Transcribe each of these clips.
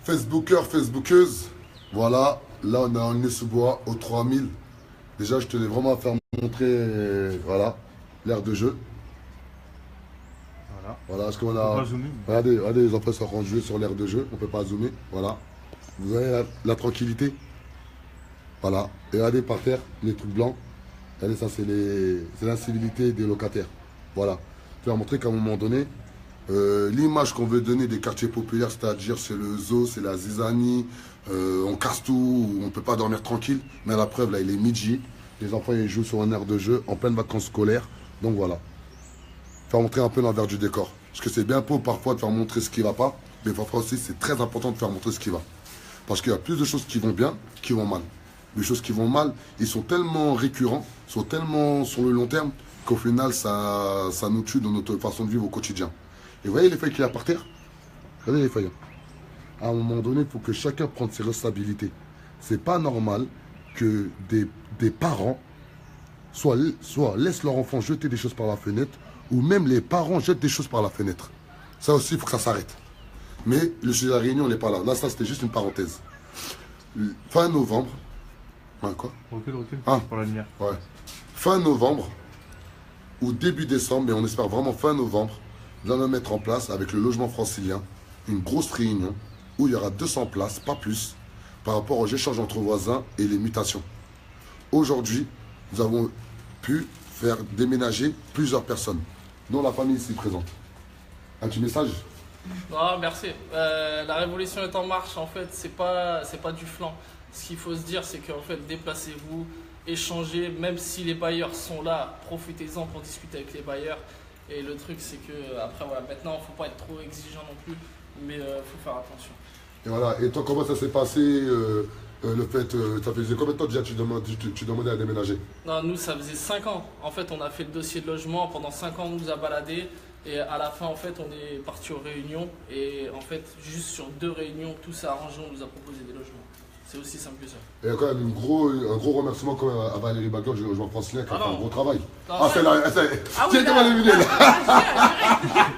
Facebooker, Facebookeuse, voilà, là on est en Nez-sous-Bois au 3000. Déjà, je tenais vraiment à faire montrer, voilà, l'aire de jeu. Voilà. Voilà, parce qu'on On peut a. pas zoomer. Regardez, les enfants sont en train de jouer sur l'aire de jeu, on peut pas zoomer, voilà. Vous voyez la tranquillité, voilà. Et regardez par terre, les trucs blancs. Regardez, ça c'est l'incivilité des locataires. Voilà. Je vais montrer qu'à un moment donné, l'image qu'on veut donner des quartiers populaires, c'est-à-dire c'est le zoo, c'est la zizanie, on casse tout, on ne peut pas dormir tranquille. Mais à la preuve, là, il est midi, les enfants ils jouent sur un aire de jeu en pleine vacances scolaires. Donc voilà, faire montrer un peu l'envers du décor. Parce que c'est bien beau parfois de faire montrer ce qui ne va pas, mais parfois aussi c'est très important de faire montrer ce qui va. Parce qu'il y a plus de choses qui vont bien, qui vont mal. Les choses qui vont mal, ils sont tellement récurrents, sont tellement sur le long terme, qu'au final, ça nous tue dans notre façon de vivre au quotidien. Et vous voyez les feuilles qu'il y a par terre? Regardez les feuilles. À un moment donné, il faut que chacun prenne ses responsabilités. C'est pas normal que des parents soit laissent leur enfant jeter des choses par la fenêtre, ou même les parents jettent des choses par la fenêtre. Ça aussi, il faut que ça s'arrête. Mais le sujet de la réunion n'est pas là. Là, ça, c'était juste une parenthèse. Fin novembre. Ouais, quoi? Recule, Ah. pour la lumière. Ouais. Fin novembre ou début décembre, mais on espère vraiment fin novembre, nous allons mettre en place avec le logement francilien une grosse réunion où il y aura 200 places, pas plus, par rapport aux échanges entre voisins et les mutations. Aujourd'hui, nous avons pu faire déménager plusieurs personnes, dont la famille ici présente. Un petit message? Non, merci. La révolution est en marche, en fait, c'est pas du flanc. Ce qu'il faut se dire, c'est qu'en fait, déplacez-vous, échangez, même si les bailleurs sont là, profitez-en pour discuter avec les bailleurs. Et le truc, c'est que, après, voilà, maintenant, il ne faut pas être trop exigeant non plus, mais il faut faire attention. Et voilà. Et toi, comment ça s'est passé le fait, ça faisait combien de temps déjà tu demandais à déménager? Non, nous, ça faisait 5 ans. En fait, on a fait le dossier de logement. Pendant 5 ans, on nous a baladés. Et à la fin, en fait, on est parti aux réunions. Et en fait, juste sur 2 réunions, tout s'est arrangé. On nous a proposé des logements. C'est aussi simple que ça. Et quand même un gros remerciement quand même à Valérie Bagor du logement francilien qui a fait un gros travail. Non, Ah, c'est là, Ah oui, tiens, comment elle est venue là?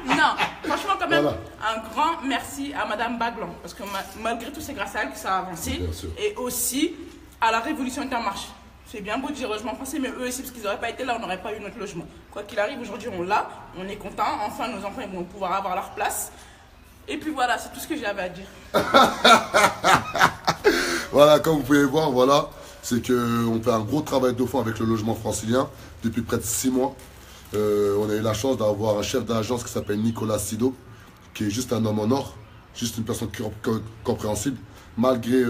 Non, franchement, quand même, Voilà. un grand merci à Madame Baglan. Parce que malgré tout, c'est grâce à elle que ça a avancé. Bien sûr. Et aussi à la Révolution qui est en marche. C'est bien beau de dire logement français, mais eux aussi, parce qu'ils n'auraient pas été là, on n'aurait pas eu notre logement. Quoi qu'il arrive, aujourd'hui, on l'a, on est content. Enfin, nos enfants ils vont pouvoir avoir leur place. Et puis voilà, c'est tout ce que j'avais à dire. Voilà, comme vous pouvez voir, voilà, c'est qu'on fait un gros travail de fond avec le logement francilien depuis près de 6 mois. On a eu la chance d'avoir un chef d'agence qui s'appelle Nicolas Sido, qui est juste un homme en or, juste une personne compréhensible, malgré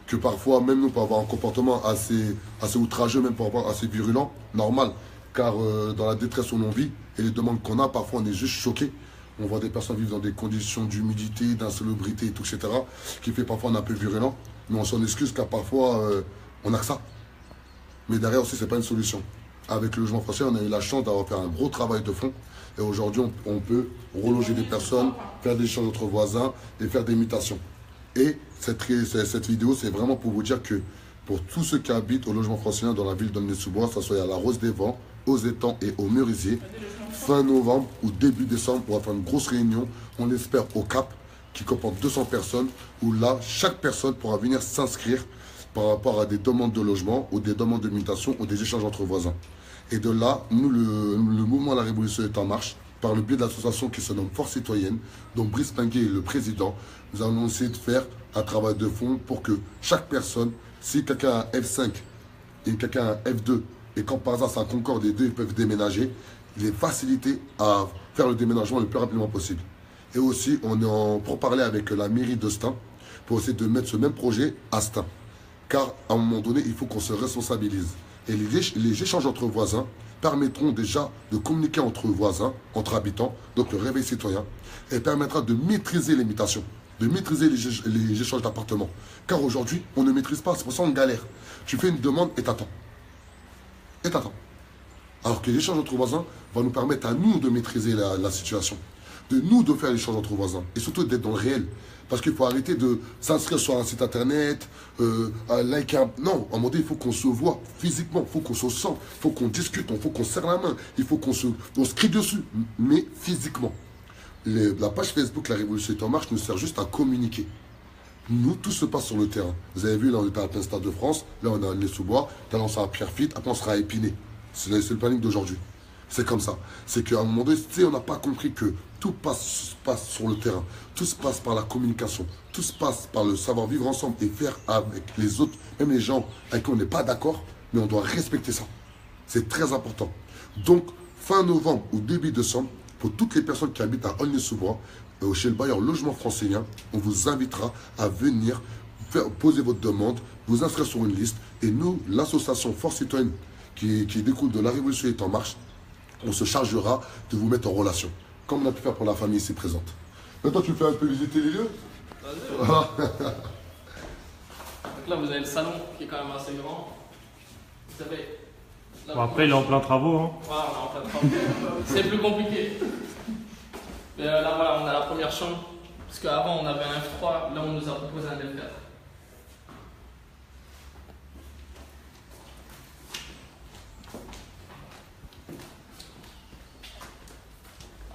que parfois, même nous, on peut avoir un comportement assez outrageux, même parfois assez virulent, normal, car dans la détresse où l'on vit et les demandes qu'on a, parfois on est juste choqué. On voit des personnes vivre dans des conditions d'humidité, d'insalubrité et tout, etc., qui fait parfois un peu virulent. Mais on s'en excuse car parfois on n'a que ça. Mais derrière aussi, ce n'est pas une solution. Avec le logement français, on a eu la chance d'avoir fait un gros travail de fond. Et aujourd'hui, on peut reloger des personnes, faire des échanges entre voisins et faire des mutations. Et cette vidéo, c'est vraiment pour vous dire que pour tous ceux qui habitent au logement francilien dans la ville d'Aulnay-sous-Bois, que ce soit à la Rose des Vents, aux Étangs et au Merisier, fin novembre ou début décembre, on va faire une grosse réunion, on espère au Cap, qui comporte 200 personnes, où là, chaque personne pourra venir s'inscrire par rapport à des demandes de logement ou des demandes de mutation ou des échanges entre voisins. Et de là, nous, le mouvement La Révolution est en marche, par le biais de l'association qui se nomme Force Citoyenne, dont Brice Pinguet est le président. Nous allons essayer de faire un travail de fond pour que chaque personne, si quelqu'un a un F5 et quelqu'un a un F2, et quand par hasard ça concorde, les deux ils peuvent déménager, il est facilité à faire le déménagement le plus rapidement possible. Et aussi, on est en pourparlers avec la mairie de Stein pour essayer de mettre ce même projet à Stein. Car à un moment donné, il faut qu'on se responsabilise. Et les échanges entre voisins permettront déjà de communiquer entre voisins, entre habitants, donc le réveil citoyen, et permettra de maîtriser les mutations, de maîtriser les échanges d'appartements. Car aujourd'hui, on ne maîtrise pas, c'est pour ça qu'on galère. Tu fais une demande et t'attends. Et t'attends. Alors que l'échange entre voisins va nous permettre à nous de maîtriser la situation, de nous de faire l'échange entre voisins, et surtout d'être dans le réel. Parce qu'il faut arrêter de s'inscrire sur un site internet, liker un... Non, à un moment donné, il faut qu'on se voit physiquement, il faut qu'on se sent, il faut qu'on discute, il faut qu'on serre la main, il faut qu'on se crie dessus, mais physiquement. La page Facebook La Révolution est en marche nous sert juste à communiquer. Nous, tout se passe sur le terrain. Vous avez vu, là, on était à plein Stade de France. Là, on est à Aulnay-sous-Bois. Là, on sera à Pierrefitte. Après, on sera à Épinay. C'est le planning d'aujourd'hui. C'est comme ça. C'est qu'à un moment donné, tu sais, on n'a pas compris que tout se passe sur le terrain. Tout se passe par la communication. Tout se passe par le savoir vivre ensemble et faire avec les autres, même les gens avec qui on n'est pas d'accord, mais on doit respecter ça. C'est très important. Donc, fin novembre ou début décembre, pour toutes les personnes qui habitent à Aulnay-sous-Bois, chez le bailleur Logement Francilien, on vous invitera à venir poser votre demande, vous inscrire sur une liste. Et nous, l'association Force Citoyenne qui découle de La Révolution est en marche, on se chargera de vous mettre en relation, comme on a pu faire pour la famille ici présente. Maintenant, tu me fais un peu visiter les lieux. Vas-y. Donc là, vous avez le salon qui est quand même assez grand. Vous savez, là, Bon, après, il est en plein travaux. Hein. Voilà, on est en plein travaux. C'est plus compliqué. Mais là, voilà, on a la première chambre. Parce qu'avant, on avait un F3. Là, on nous a proposé un F4.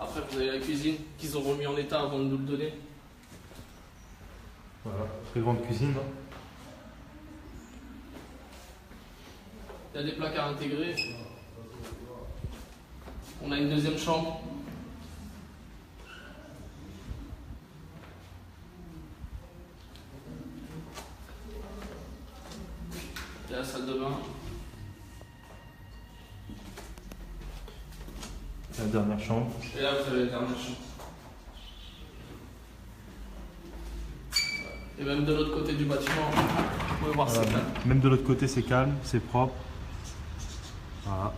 Après, vous avez la cuisine qu'ils ont remis en état avant de nous le donner. Voilà, très grande cuisine. Hein. Il y a des placards intégrés. On a une deuxième chambre. Il y a la salle de bain. La dernière chambre. Et là, vous avez la dernière chambre. Et même de l'autre côté du bâtiment, vous pouvez voir c'est calme. Même de l'autre côté, c'est calme, c'est propre. Voilà.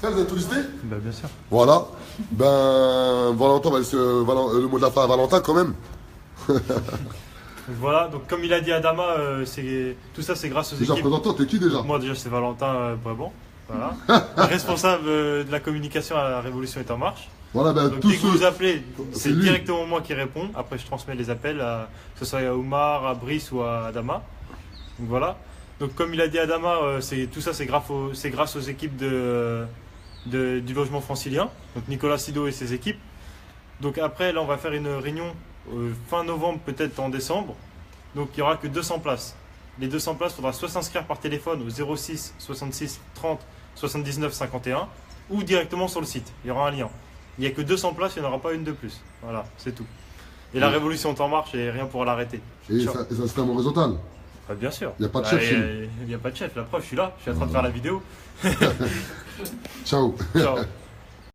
Ça, vous avez tout listé? Bah, bien sûr. Voilà. Ben, Valentin va laisser le mot de la fin à Valentin quand même. Donc voilà, donc comme il a dit Adama, tout ça c'est grâce aux Déjà, équipes. présentant, t'es qui déjà? Moi déjà c'est Valentin Brabant, voilà. Responsable de la communication à La Révolution est en marche. Voilà, ben, Donc tous dès que vous ceux. appelez, C'est c'est lui. directement moi qui réponds. Après je transmets les appels, que ce soit à Oumar, à Brice ou à Adama. Donc voilà. Donc comme il a dit Adama, tout ça c'est grâce aux équipes du logement francilien. Donc Nicolas Sido et ses équipes. Donc après là on va faire une réunion fin novembre, peut-être en décembre. Donc il n'y aura que 200 places. Les 200 places, il faudra soit s'inscrire par téléphone au 06 66 30 79 51 ou directement sur le site. Il y aura un lien. Il n'y a que 200 places, il n'y en aura pas une de plus. Voilà, c'est tout. Et la révolution est en marche et rien pour l'arrêter. Et ça, c'est un horizontal. Bah, bien sûr. Il n'y a pas de chef chez nous. Il n'y a pas de chef. La preuve, je suis là. Je suis en train de faire la vidéo. Ciao. Ciao.